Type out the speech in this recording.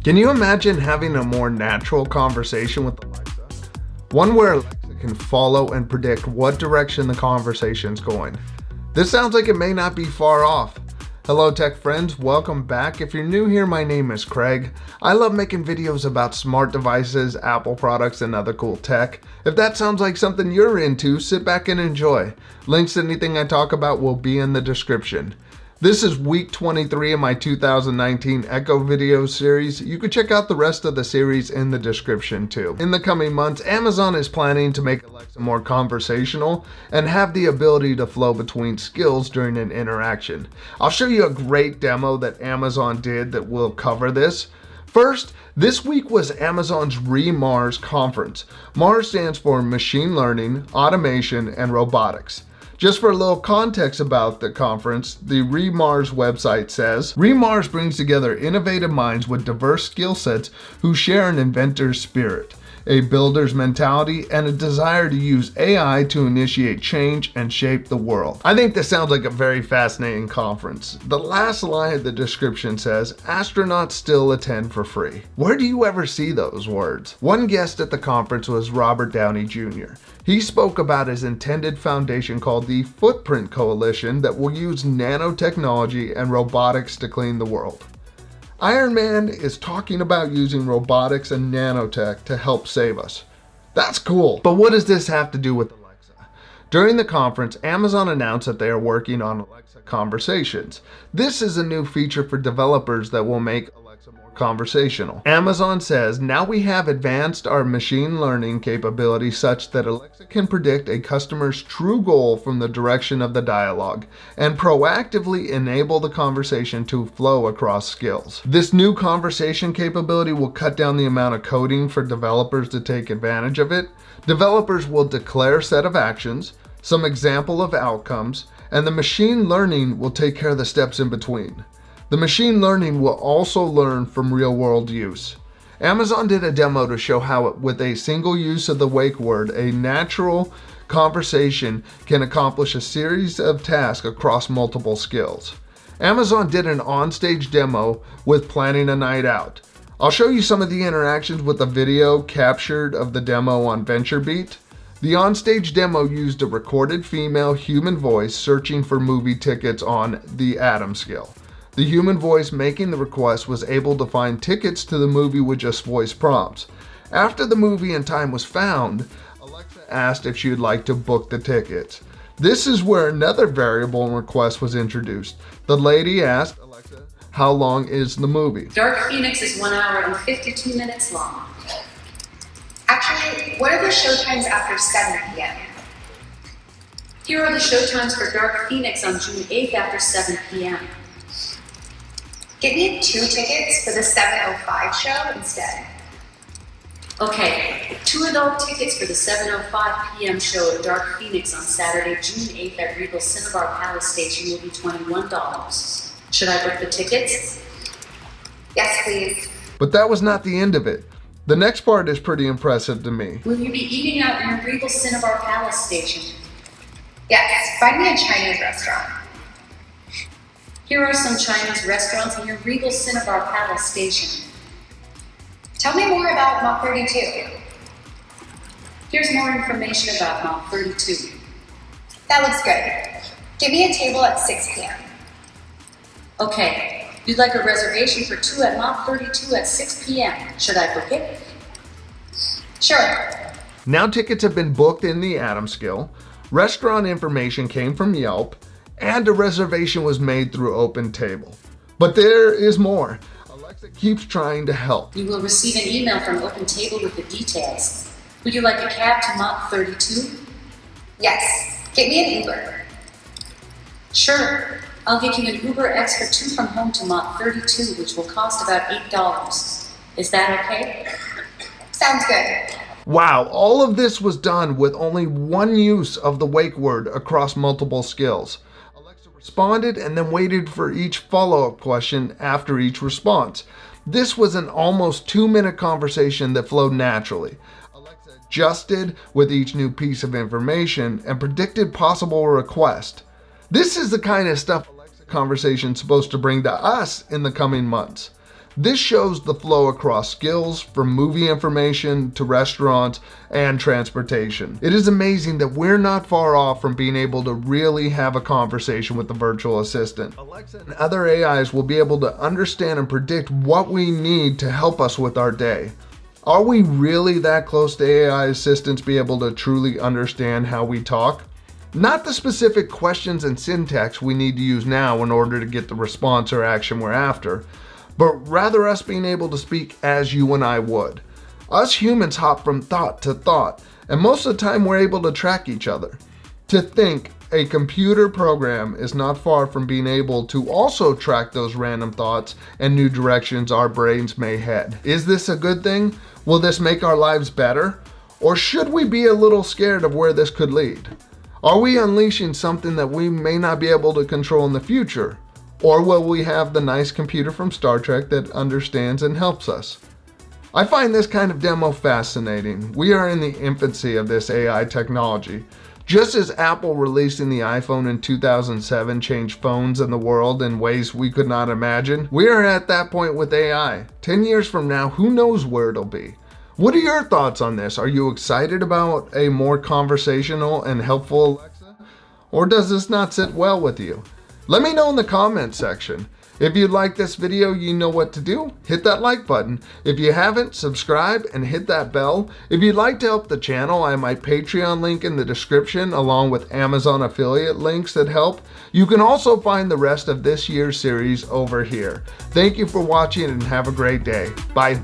Can you imagine having a more natural conversation with Alexa? One where Alexa can follow and predict what direction the conversation's going. This sounds like it may not be far off. Hello tech friends, welcome back. If you're new here, my name is Craig. I love making videos about smart devices, Apple products, and other cool tech. If that sounds like something you're into, sit back and enjoy. Links to anything I talk about will be in the description. This is week 23 of my 2019 Echo video series. You can check out the rest of the series in the description too. In the coming months, Amazon is planning to make Alexa more conversational and have the ability to flow between skills during an interaction. I'll show you a great demo that Amazon did that will cover this. First, this week was Amazon's Romars Conference. MARS stands for Machine Learning, Automation, and Robotics. Just for a little context about the conference, the Romars website says, Romars brings together innovative minds with diverse skill sets who share an inventor's spirit, a builder's mentality, and a desire to use AI to initiate change and shape the world. I think this sounds like a very fascinating conference. The last line of the description says, astronauts still attend for free. Where do you ever see those words? One guest at the conference was Robert Downey Jr. He spoke about his intended foundation called the Footprint Coalition that will use nanotechnology and robotics to clean the world. Iron Man is talking about using robotics and nanotech to help save us. That's cool. But what does this have to do with Alexa? During the conference, Amazon announced that they are working on Alexa Conversations. This is a new feature for developers that will make Alexa more conversational. Amazon says, now we have advanced our machine learning capability such that Alexa can predict a customer's true goal from the direction of the dialogue and proactively enable the conversation to flow across skills. This new conversation capability will cut down the amount of coding for developers to take advantage of it. Developers will declare a set of actions, some example of outcomes, and the machine learning will take care of the steps in between. The machine learning will also learn from real-world use. Amazon did a demo to show how, with a single use of the wake word, a natural conversation can accomplish a series of tasks across multiple skills. Amazon did an on-stage demo with planning a night out. I'll show you some of the interactions with a video captured of the demo on VentureBeat. The on-stage demo used a recorded female human voice searching for movie tickets on the Atom scale. The human voice making the request was able to find tickets to the movie with just voice prompts. After the movie and time was found, Alexa asked if she would like to book the tickets. This is where another variable request was introduced. The lady asked Alexa, how long is the movie? Dark Phoenix is 1 hour and 52 minutes long. Actually, what are the showtimes after 7 p.m.? Here are the showtimes for Dark Phoenix on June 8th after 7 p.m. Give me 2 tickets for the 7:05 show instead. Okay, 2 adult tickets for the 7:05 p.m. show at Dark Phoenix on Saturday, June 8th at Regal Cinnabar Palace Station will be $21. Should I book the tickets? Yes, please. But that was not the end of it. The next part is pretty impressive to me. Will you be eating out in Regal Cinnabar Palace Station? Yes, find me a Chinese restaurant. Here are some Chinese restaurants near Regal Cinnabar Palace Station. Tell me more about Mach 32. Here's more information about Mach 32. That looks good. Give me a table at 6 p.m. Okay, you'd like a reservation for 2 at Mach 32 at 6 p.m. Should I book it? Sure. Now tickets have been booked in the Atom scale, restaurant information came from Yelp, and a reservation was made through OpenTable. But there is more. Alexa keeps trying to help. You will receive an email from OpenTable with the details. Would you like a cab to Mach 32? Yes. Get me an Uber. Sure. I'll get you an Uber X for 2 from home to Mach 32, which will cost about $8. Is that okay? Sounds good. Wow, all of this was done with only one use of the wake word across multiple skills. Alexa responded and then waited for each follow-up question after each response. This was an almost 2-minute conversation that flowed naturally. Alexa adjusted with each new piece of information and predicted possible requests. This is the kind of stuff Alexa conversation is supposed to bring to us in the coming months. This shows the flow across skills, from movie information to restaurants and transportation. It is amazing that we're not far off from being able to really have a conversation with the virtual assistant. Alexa and other AIs will be able to understand and predict what we need to help us with our day. Are we really that close to AI assistants be able to truly understand how we talk? Not the specific questions and syntax we need to use now in order to get the response or action we're after, but rather us being able to speak as you and I would. Us humans hop from thought to thought, and most of the time we're able to track each other. To think a computer program is not far from being able to also track those random thoughts and new directions our brains may head. Is this a good thing? Will this make our lives better? Or should we be a little scared of where this could lead? Are we unleashing something that we may not be able to control in the future? Or will we have the nice computer from Star Trek that understands and helps us? I find this kind of demo fascinating. We are in the infancy of this AI technology. Just as Apple releasing the iPhone in 2007 changed phones and the world in ways we could not imagine, we are at that point with AI. 10 years from now, who knows where it'll be? What are your thoughts on this? Are you excited about a more conversational and helpful Alexa? Or does this not sit well with you? Let me know in the comments section. If you like this video, you know what to do. Hit that like button. If you haven't, subscribe and hit that bell. If you'd like to help the channel, I have my Patreon link in the description along with Amazon affiliate links that help. You can also find the rest of this year's series over here. Thank you for watching and have a great day. Bye.